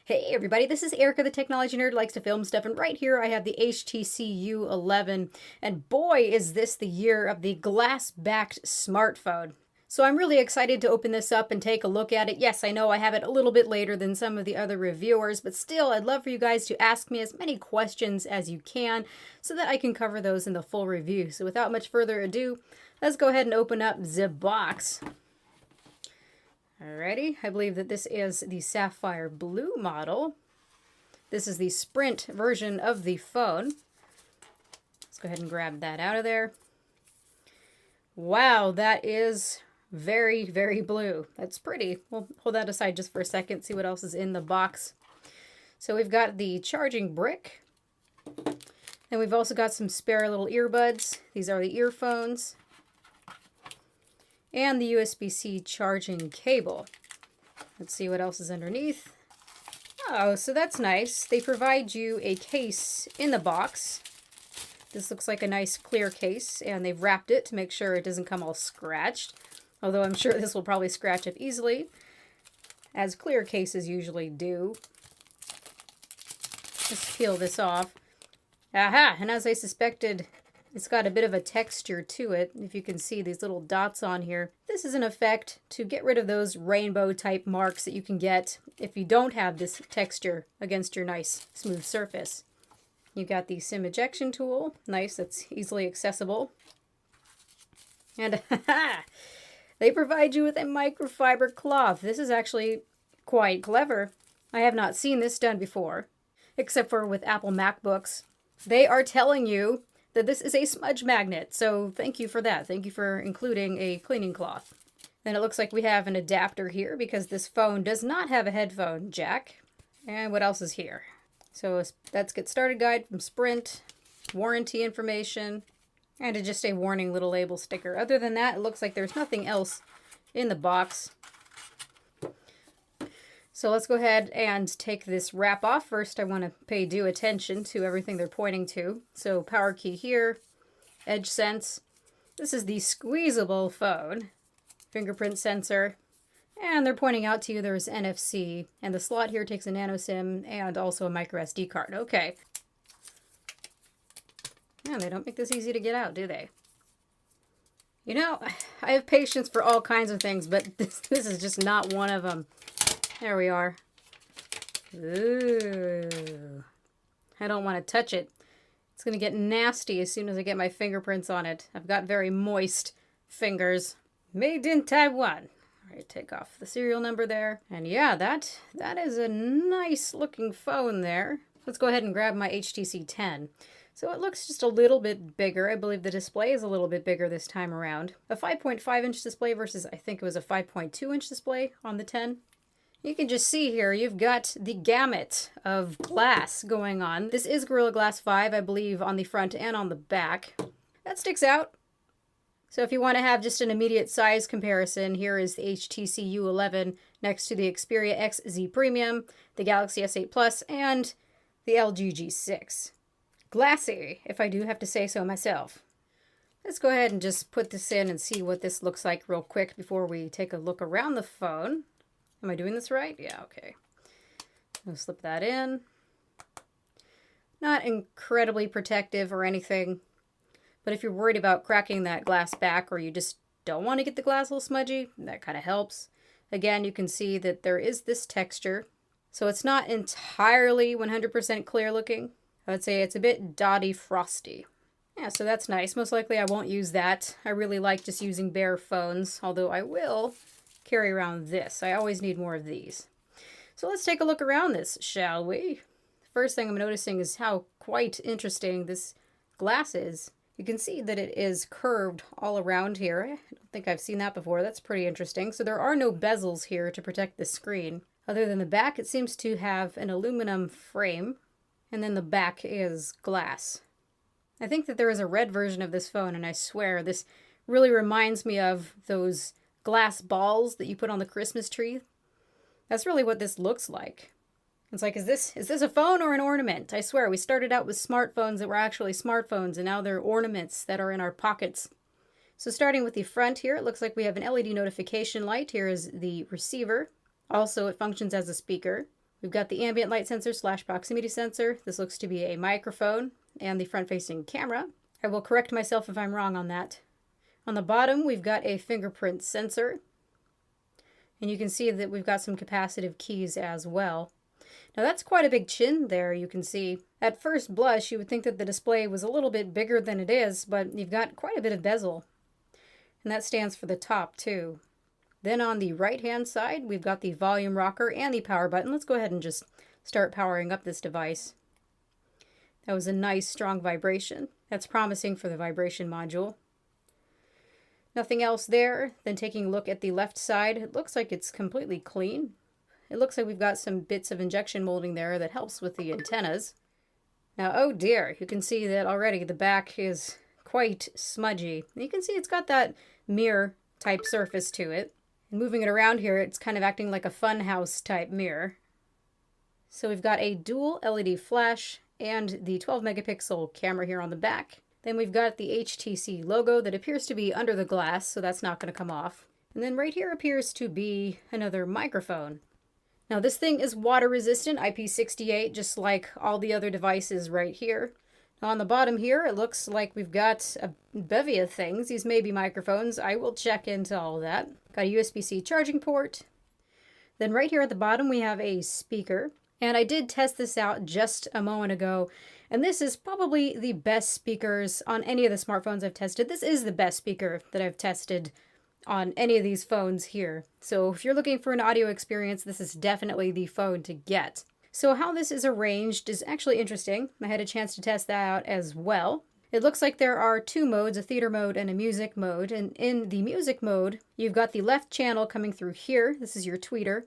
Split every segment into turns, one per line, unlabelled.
Hey everybody, this is Erica, the technology nerd who likes to film stuff, and right here I have the HTC U11, and boy is this the year of the glass-backed smartphone. So I'm really excited to open this up and take a look at it. Yes, I know I have it a little bit later than some of the other reviewers, but still I'd love for you guys to ask me as many questions as you can so that I can cover those in the full review. So without much further ado, let's go ahead and open up the box. Alrighty, I believe that this is the sapphire blue model. This is the Sprint version of the phone. Let's go ahead and grab that out of there. Wow, that is very, very blue. That's pretty. We'll hold that aside just for a second, see what else is in the box. So we've got the charging brick. And we've also got some spare little earbuds. These are the earphones. And the USB-C charging cable. Let's see what else is underneath. Oh, so that's nice. They provide you a case in the box. This looks like a nice clear case, and they've wrapped it to make sure it doesn't come all scratched. Although I'm sure this will probably scratch up easily, as clear cases usually do. Let's peel this off. Aha! And as I suspected, it's got a bit of a texture to it. If you can see these little dots on here. This is an effect to get rid of those rainbow type marks that you can get if you don't have this texture against your nice smooth surface. You got the SIM ejection tool. Nice, that's easily accessible. And they provide you with a microfiber cloth. This is actually quite clever. I have not seen this done before, except for with Apple MacBooks. They are telling you that this is a smudge magnet, so thank you for that. Thank you for including a cleaning cloth. Then it looks like we have an adapter here because this phone does not have a headphone jack. And what else is here? So that's Get Started Guide from Sprint, warranty information, and just a warning little label sticker. Other than that, it looks like there's nothing else in the box. So let's go ahead and take this wrap off. First, I want to pay due attention to everything they're pointing to. So power key here, edge sense. This is the squeezable phone, fingerprint sensor, and they're pointing out to you there's NFC, and the slot here takes a nano SIM and also a micro SD card. Okay. Yeah, they don't make this easy to get out, do they? You know, I have patience for all kinds of things, but this is just not one of them. There we are. Ooh. I don't want to touch it. It's going to get nasty as soon as I get my fingerprints on it. I've got very moist fingers. Made in Taiwan. All right, take off the serial number there. And yeah, that is a nice looking phone there. Let's go ahead and grab my HTC 10. So it looks just a little bit bigger. I believe the display is a little bit bigger this time around. A 5.5-inch display versus I think it was a 5.2-inch display on the 10. You can just see here, you've got the gamut of glass going on. This is Gorilla Glass 5, I believe, on the front and on the back. That sticks out. So if you want to have just an immediate size comparison, here is the HTC U11 next to the Xperia XZ Premium, the Galaxy S8 Plus, and the LG G6. Glassy, if I do have to say so myself. Let's go ahead and just put this in and see what this looks like real quick before we take a look around the phone. Am I doing this right? Yeah, okay. I'll slip that in. Not incredibly protective or anything, but if you're worried about cracking that glass back or you just don't want to get the glass a little smudgy, that kind of helps. Again, you can see that there is this texture, so it's not entirely 100% clear looking. I would say it's a bit dotty frosty. Yeah, so that's nice. Most likely I won't use that. I really like just using bare phones, although I will carry around this. I always need more of these. So let's take a look around this, shall we? First thing I'm noticing is how quite interesting this glass is. You can see that it is curved all around here. I don't think I've seen that before. That's pretty interesting. So there are no bezels here to protect the screen. Other than the back, it seems to have an aluminum frame, and then the back is glass. I think that there is a red version of this phone, and I swear this really reminds me of those glass balls that you put on the Christmas tree. That's really what this looks like. It's like, is this a phone or an ornament? I swear, we started out with smartphones that were actually smartphones, and now they're ornaments that are in our pockets. So starting with the front here, it looks like we have an LED notification light. Here is the receiver. Also, it functions as a speaker. We've got the ambient light sensor / proximity sensor. This looks to be a microphone and the front-facing camera. I will correct myself if I'm wrong on that. On the bottom, we've got a fingerprint sensor. And you can see that we've got some capacitive keys as well. Now that's quite a big chin there, you can see. At first blush, you would think that the display was a little bit bigger than it is, but you've got quite a bit of bezel. And that stands for the top too. Then on the right-hand side, we've got the volume rocker and the power button. Let's go ahead and just start powering up this device. That was a nice, strong vibration. That's promising for the vibration module. Nothing else there. Then taking a look at the left side, it looks like it's completely clean. It looks like we've got some bits of injection molding there that helps with the antennas. Now, oh dear, you can see that already the back is quite smudgy. You can see it's got that mirror type surface to it. And moving it around here, it's kind of acting like a funhouse type mirror. So we've got a dual LED flash and the 12 megapixel camera here on the back. Then we've got the HTC logo that appears to be under the glass, so that's not going to come off. And then right here appears to be another microphone. Now this thing is water resistant, IP68, just like all the other devices right here. Now on the bottom here, it looks like we've got a bevy of things. These may be microphones. I will check into all of that. Got a USB-C charging port. Then right here at the bottom, we have a speaker. And I did test this out just a moment ago. And this is probably the best speakers on any of the smartphones I've tested. This is the best speaker that I've tested on any of these phones here. So if you're looking for an audio experience, this is definitely the phone to get. So how this is arranged is actually interesting. I had a chance to test that out as well. It looks like there are two modes, a theater mode and a music mode. And in the music mode, you've got the left channel coming through here. This is your tweeter.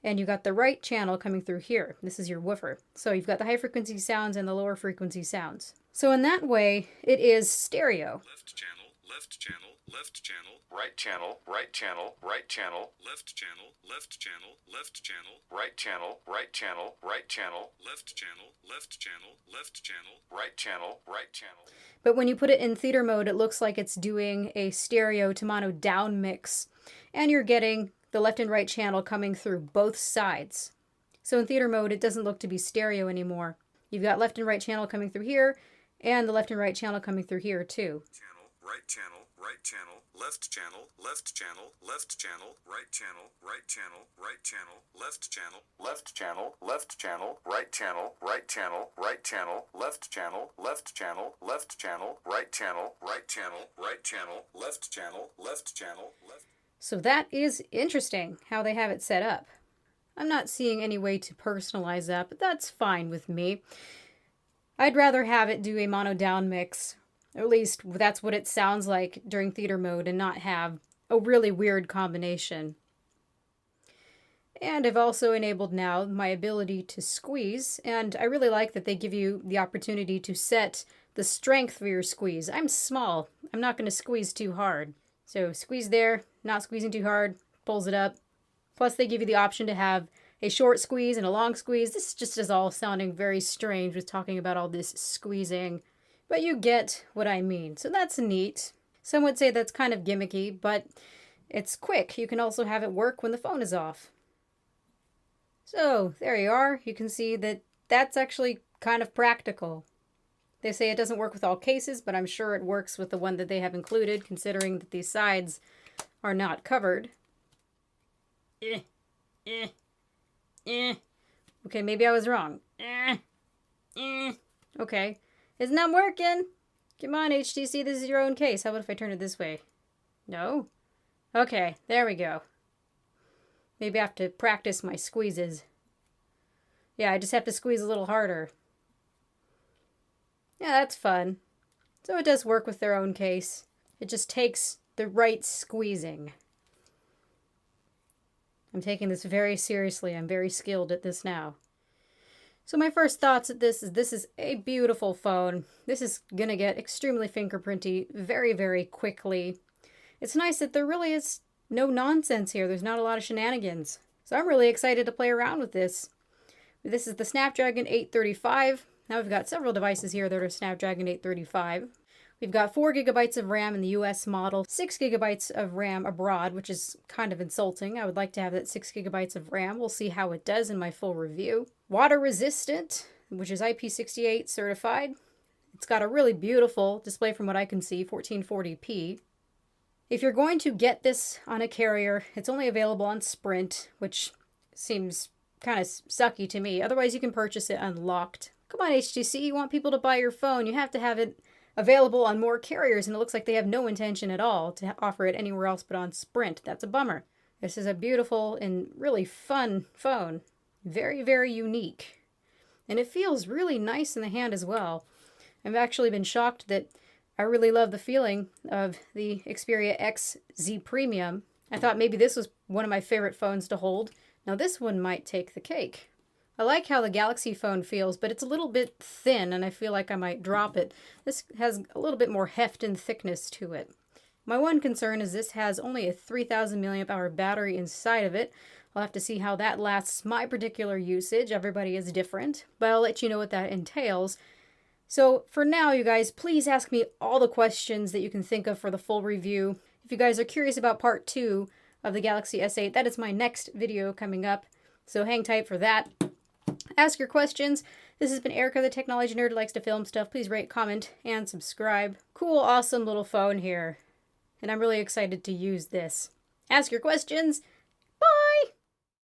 And you've got the right channel coming through here. This is your woofer. So you've got the high frequency sounds and the lower frequency sounds. So in that way, it is stereo.
Left channel, left channel, left channel, right channel, right channel, right channel, left channel, left channel, left channel, right channel, right channel, right channel, left channel, left channel, left channel, right channel, right channel.
But when you put it in theater mode, it looks like it's doing a stereo to mono down mix. And you're getting the left and right channel coming through both sides. So in theater mode, it doesn't look to be stereo anymore. You've got left and right channel coming through here, and the left and right channel coming through here too.
Channel, right channel, right channel, left channel, left channel, left channel, right channel, right channel, right channel, left channel, left channel, left channel, right channel, right channel, right channel, left channel, left channel, left channel, right channel, right channel, right channel, left channel, left channel, left.
So that is interesting how they have it set up. I'm not seeing any way to personalize that, but that's fine with me. I'd rather have it do a mono down mix, or at least that's what it sounds like during theater mode, and not have a really weird combination. And I've also enabled now my ability to squeeze, and I really like that they give you the opportunity to set the strength for your squeeze. I'm small. I'm not going to squeeze too hard. So squeeze there, not squeezing too hard, pulls it up. Plus they give you the option to have a short squeeze and a long squeeze. This just is all sounding very strange with talking about all this squeezing. But you get what I mean. So that's neat. Some would say that's kind of gimmicky, but it's quick. You can also have it work when the phone is off. So there you are. You can see that that's actually kind of practical. They say it doesn't work with all cases, but I'm sure it works with the one that they have included, considering that these sides are not covered. Okay, maybe I was wrong. Okay. It's not working. Come on, HTC, this is your own case. How about if I turn it this way? No? Okay, there we go. Maybe I have to practice my squeezes. Yeah, I just have to squeeze a little harder. Yeah, that's fun. So it does work with their own case. It just takes the right squeezing. I'm taking this very seriously. I'm very skilled at this now. So my first thoughts at this is a beautiful phone. This is going to get extremely fingerprinty very, very quickly. It's nice that there really is no nonsense here. There's not a lot of shenanigans. So I'm really excited to play around with this. This is the Snapdragon 835. Now we've got several devices here that are Snapdragon 835. We've got 4 gigabytes of RAM in the US model, 6 gigabytes of RAM abroad, which is kind of insulting. I would like to have that 6 gigabytes of RAM. We'll see how it does in my full review. Water resistant, which is IP68 certified. It's got a really beautiful display from what I can see, 1440p. If you're going to get this on a carrier, it's only available on Sprint, which seems kind of sucky to me. Otherwise, you can purchase it unlocked. Come on, HTC, you want people to buy your phone, you have to have it available on more carriers, and it looks like they have no intention at all to offer it anywhere else but on Sprint. That's a bummer. This is a beautiful and really fun phone. Very, very unique. And it feels really nice in the hand as well. I've actually been shocked that I really love the feeling of the Xperia X Z Premium. I thought maybe this was one of my favorite phones to hold. Now this one might take the cake. I like how the Galaxy phone feels, but it's a little bit thin and I feel like I might drop it. This has a little bit more heft and thickness to it. My one concern is this has only a 3000 milliamp hour battery inside of it. I'll have to see how that lasts my particular usage. Everybody is different, but I'll let you know what that entails. So for now, you guys, please ask me all the questions that you can think of for the full review. If you guys are curious about part 2 of the Galaxy S8, that is my next video coming up. So hang tight for that. Ask your questions. This has been Erica, the technology nerd who likes to film stuff. Please rate, comment, and subscribe. Cool, awesome little phone here. And I'm really excited to use this. Ask your questions.